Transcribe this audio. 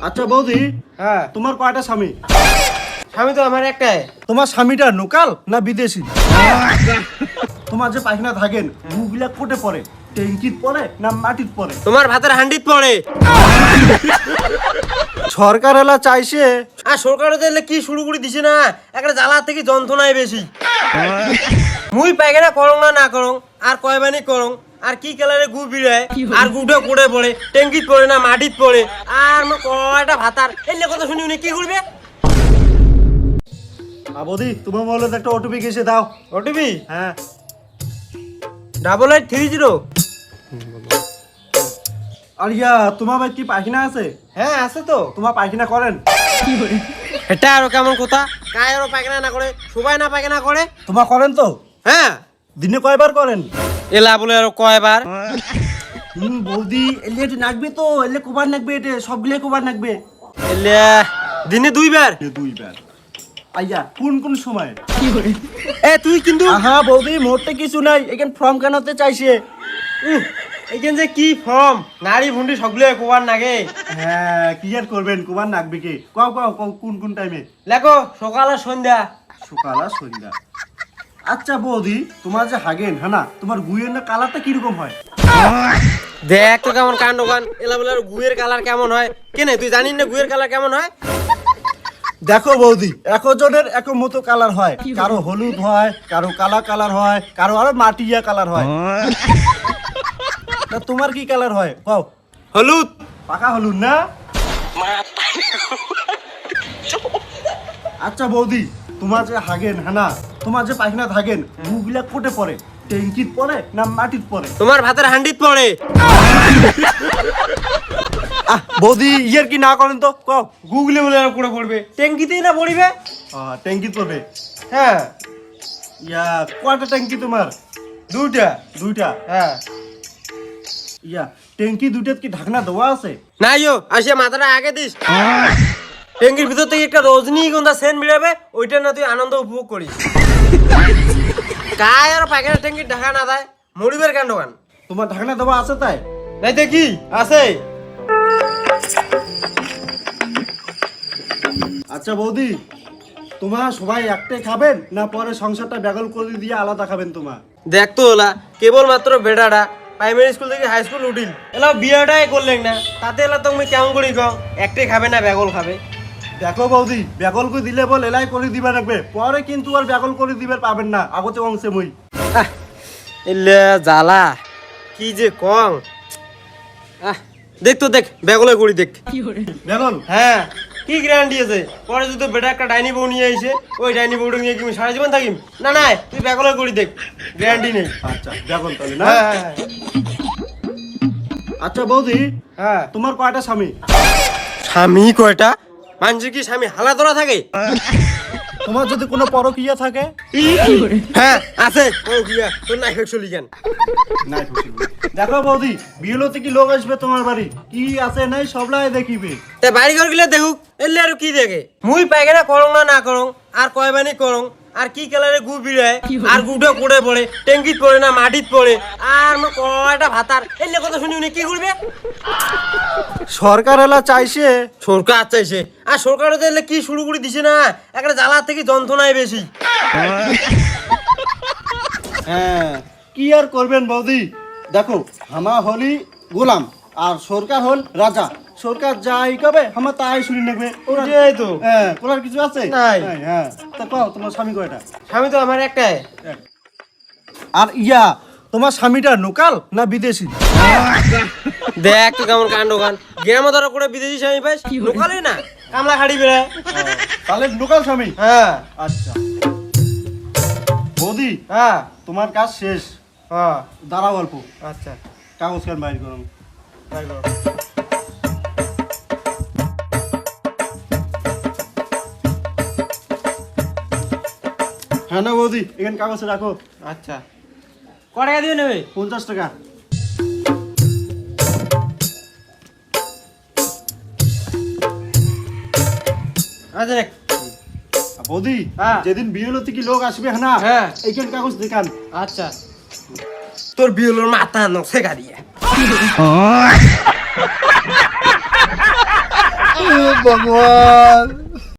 আচ্ছা বৌদি, হ্যাঁ তোমার কয়টা স্বামী? স্বামী তো আমার একটাই। তোমার স্বামীটা লোকাল না বিদেশি? তোমার যে পায়খানা থাকেন মুখগুলা কোটে পড়ে, ট্যাঙ্কিত পড়ে না মাটিত পড়ে? তোমার ভাতের হান্ডিত পড়ে। সরকার এলা চাইছে আর সরকারও তো এলে কি শুরু করে দিছে না, একটা জ্বালা থেকে যন্ত্রণায় বেশি। মুই পায়খানা করং না করং আর কয়বানি করং আর কি কালারে গু বিড়ায় আর গুটা কোড়ে পড়ে, ট্যাঙ্কিত পড়ে না মাটিত পড়ে, আর মো কয়টা ভাতার এলে কথা শুনি উনি কি করবে? বৌদি তোমার মোবাইলে একটা ওটিপি গেছে, দাও। ওটিপি হ্যাঁ 8830। আর তোমার ভাই কি পায়খানা আছে? হ্যাঁ আছে তো। তোমার পায়খানা করেন? এটা আরো কেমন কথা, কায় আরো পায়খানা না করে সবাই না পায়খানা করে? তোমার করেন তো? হ্যাঁ দিনে কয়বার করেন? এলা বলে আরো কয়বার। বৌদি এলে একটু নাকবে তো, এলে কোবার নাকবে, এটা সবগুলো কোবার নাকবে। এলে দিনে 2 বার। 2 বার? আইয়া কোন কোন সময়? এ তুই কিন্তু হ্যাঁ বৌদি, মোটে কিছু নাই, এখানে ফর্ম কেনাতে চাইছে। এইখান যে কি ফর্ম, নারী ভুন্ডি সবগুলো কোবার নাগে। হ্যাঁ কি আর করবেন, কোবার নাকবে কি? কও কও কও, কোন কোন টাইমে? লেখো সকাল আর সন্ধ্যা। সকাল আর সন্ধ্যা। আচ্ছা বৌদি, তোমার যে হাগেন হ্যাঁ না, তোমার গুয়ের না কালারটা কিরকম হয়? দেখ তো কেমন কাণ্ড গান, এলা বলে আর গুয়ের কালার কেমন হয় কেনে, তুই জানিস না গুয়ের কালার কেমন হয়? দেখো বৌদি, একজনের এক মতো কালার হয়, কারো হলুদ হয়, কারো কালা কালার হয়, কারো আরো মাটিয়া কালার হয়। তা তোমার কি কালার হয় কও? হলুদ। পাকা হলুদ না? আচ্ছা বৌদি, তোমার যে হাগেন হ্যাঁ না, তোমার যে পায়খানা থাকেন মুখগুলা কোটে পড়ে, ট্যাঙ্কিত পড়ে না মাটিত পড়ে? তোমার ভাতের হান্ডিত পড়ে। বৌদি ইয়ার কি না করেন তো কও? গুগলে বলে আর করে পড়বে, ট্যাঙ্কিতেই না পড়িবে। ট্যাঙ্কিত পড়বে? হ্যাঁ কয়টা ট্যাঙ্কি তোমার? 2টা। 2টা? হ্যাঁ ট্যাঙ্কি 2টাত কি ঢাকনা দেওয়া আছে? না আসিয়া মাথাটা আগে দিস। ট্যাঙ্কির ভিতর থেকে একটা রজনীগন্ধা সেন্ট বেরোবে, ওইটা না তুই আনন্দ উপভোগ করিস। কায় আর পায়খানা ট্যাঙ্কির ঢাকা না দেয়, মরিবের কাণ্ড গান। তোমার ঢাকনা দেওয়া আছে তাই? নাই দেখি আছে। আচ্ছা বৌদি, তোমার সবাই একটাই খাবেন না পরে সংসারটা ব্যাগল করে দিয়ে আলাদা খাবেন? তোমার দেখ তো ওলা কেবল মাত্র বেটাটা প্রাইমারি স্কুল থেকে হাই স্কুল উঠিল, এলা বিয়েটাই করলেন না, তাতে এলা তুমি কেমন করি কও একটাই খাবে না ব্যাগল খাবে? দেখো বৌদি, ব্যাগল করে দিলে বল এলাই করে দিবা রাখবে, পরে কিন্তু আর ব্যাগল করে দিবে পাবেন না, আগতে অংশে মই। এলে জ্বালা কি যে কং। দেখ তো দেখ ব্যাগলে করি দেখ। ব্যাগল? হ্যাঁ কি গ্যারান্টি আছে পরে যদি বেটা একটা ডাইনি বউ নিয়ে আইছে, ওই ডাইনি বউটা নিয়ে কি সারা জীবন থাকিম? না না তুই ব্যাগলে করি দেখ, গ্যারান্টি নেই। আচ্ছা ব্যাগল তাহলে না? হ্যাঁ আচ্ছা বৌদি, হ্যাঁ তোমার কয়টা স্বামী? স্বামী কয়টা? মানুষের কি স্বামী হালা ধরা থাকে? তোমার যদি কোনো পরকীয়া থাকে? হ্যাঁ আছে। ও গিয়া তোর নাই চলি কেন? নাই খুশি। দেখো বৌদি, বিয়েলোতে কি লোক আসবে তোমার বাড়ি, কি আছে নাই সবলাই দেখিবে। তে বাড়ি ঘর গিলে দেখুক, এলে আর কি দেখে? মুই পায়খানা করং না করং আর কয়বানি করং আর কি কালারে গু বিড়ায় আর গুটা কোড়ে পড়ে, ট্যাঙ্কিত পড়ে না মাটিত পড়ে, আর মো কয়টা ভাতার এলে কথা শুনি উনি কি করবে? সরকার এলা চাইছে সরকার চাইছে, আর সরকারও তো এলে কি শুরু করে দিছে না, একটা জ্বালা থেকে যন্ত্রণায় বেশি। হ্যাঁ কি আর করবেন বৌদি, দেখো হামা হলি গোলাম আর সরকার হল রাজা, সরকার যাই কবে হামা তাই শুনি নেবে। ওটাই তো। হ্যাঁ করার কিছু আছে নাই। হ্যাঁ তা কও তোমার স্বামী কয়টা? স্বামী তো আমার একটাই। আর তোমার স্বামীটা লোকাল না বিদেশি? দেখ তো কেমন কাণ্ড গান, গ্রামে ধরা করে বিদেশি স্বামী পাইস, লোকালই না কামলা খাড়ি বেড়ায়। তাহলে লোকাল স্বামী? হ্যাঁ আচ্ছা বৌদি, হ্যাঁ তোমার কাজ শেষ, হ্যাঁ দাঁড়াও অল্প, আচ্ছা কাগজ কান বাইর করুন। তাই করো। হ্যাঁ না বৌদি, এখানে কাগজ রাখো। আচ্ছা ক টাকা দিবে নেবে? 50 টাকা। আচ্ছা দেখ বৌদি, হ্যাঁ। যেদিন বিয়ে হলো কি লোক আসবে না, হ্যাঁ। এইখানে কাগজ দেখান। আচ্ছা তোর বিয়েলোর মাথা নকশে গাড়িয়ে ভগবান